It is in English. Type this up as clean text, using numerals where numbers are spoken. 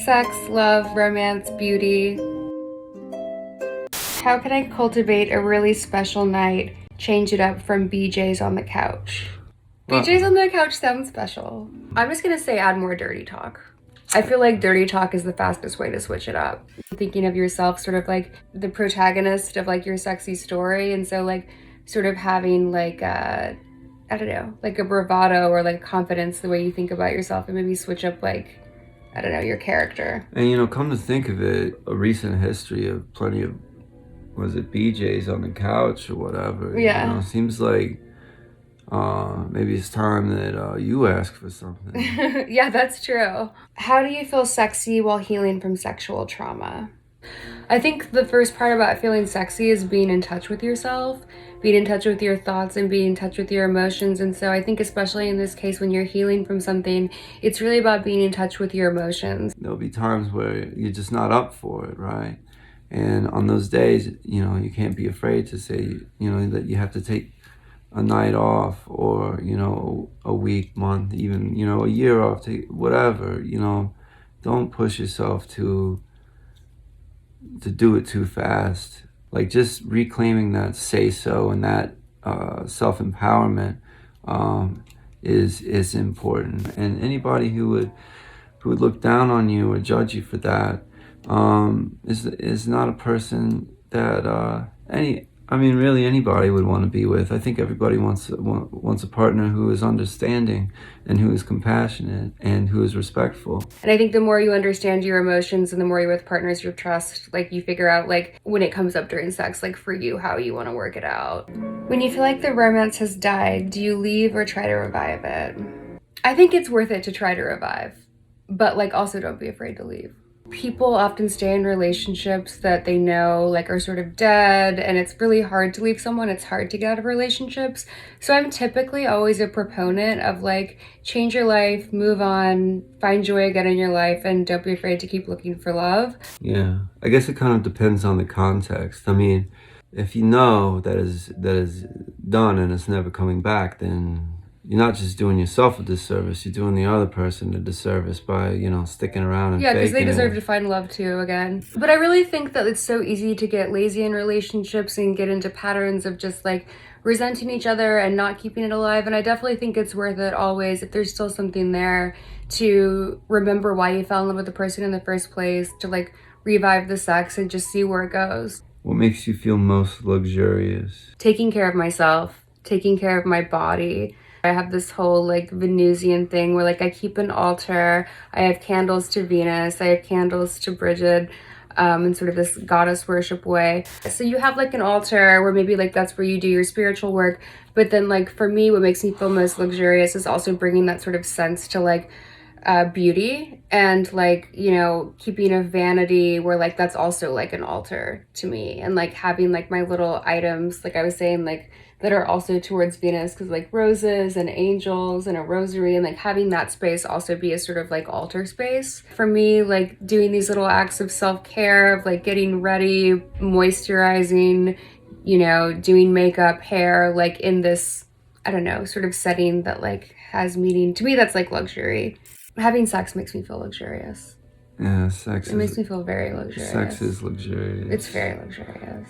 Sex, love, romance, beauty. How can I cultivate a really special night, change it up from BJ's on the couch? BJ's on the couch sounds special. I'm just gonna say add more dirty talk. I feel like dirty talk is the fastest way to switch it up. Thinking of yourself sort of like the protagonist of like your sexy story, and so like sort of having like I don't know, like a bravado or like confidence the way you think about yourself, and maybe switch up like, I don't know, your character. And come to think of it, a recent history of plenty of, was it BJ's on the couch or whatever? Yeah. Seems like maybe it's time that you ask for something. Yeah, that's true. How do you feel sexy while healing from sexual trauma? I think the first part about feeling sexy is being in touch with yourself, being in touch with your thoughts, and being in touch with your emotions. And so I think especially in this case, when you're healing from something, it's really about being in touch with your emotions. There'll be times where you're just not up for it, right? And on those days, you can't be afraid to say, that you have to take a night off, or, a week, month, even, a year off, take whatever, don't push yourself to do it too fast. Like, just reclaiming that say-so and that self-empowerment is important. And anybody who would look down on you or judge you for that is not a person that really anybody would want to be with. I think everybody wants a partner who is understanding and who is compassionate and who is respectful. And I think the more you understand your emotions and the more you're with partners you trust, like you figure out like when it comes up during sex, like for you, how you want to work it out. When you feel like the romance has died, do you leave or try to revive it? I think it's worth it to try to revive, but like also don't be afraid to leave. People often stay in relationships that they know like are sort of dead, and it's really hard to leave someone. It's hard to get out of relationships. So I'm typically always a proponent of like, change your life, move on, find joy again in your life, and don't be afraid to keep looking for love. Yeah, I guess it kind of depends on the context. I mean, if you know that is done and it's never coming back, then you're not just doing yourself a disservice, you're doing the other person a disservice by, sticking around and yeah, because they deserve it. to find love too again. But I really think that it's so easy to get lazy in relationships and get into patterns of just like resenting each other and not keeping it alive. And I definitely think it's worth it always, if there's still something there, to remember why you fell in love with the person in the first place, to like revive the sex and just see where it goes. What makes you feel most luxurious? Taking care of myself, taking care of my body. I have this whole like Venusian thing where like I keep an altar, I have candles to Venus, I have candles to Bridget, in sort of this goddess worship way. So you have like an altar where maybe like that's where you do your spiritual work, but then like for me, what makes me feel most luxurious is also bringing that sort of sense to like beauty, and like, keeping a vanity where like that's also like an altar to me, and like having like my little items, like I was saying, like that are also towards Venus, because like roses and angels and a rosary, and like having that space also be a sort of like altar space for me. Like doing these little acts of self-care of like getting ready, moisturizing, doing makeup, hair, like in this, I don't know, sort of setting that like has meaning to me. That's like luxury. Having sex makes me feel luxurious. Yeah, It makes me feel very luxurious. Sex is luxurious. It's very luxurious.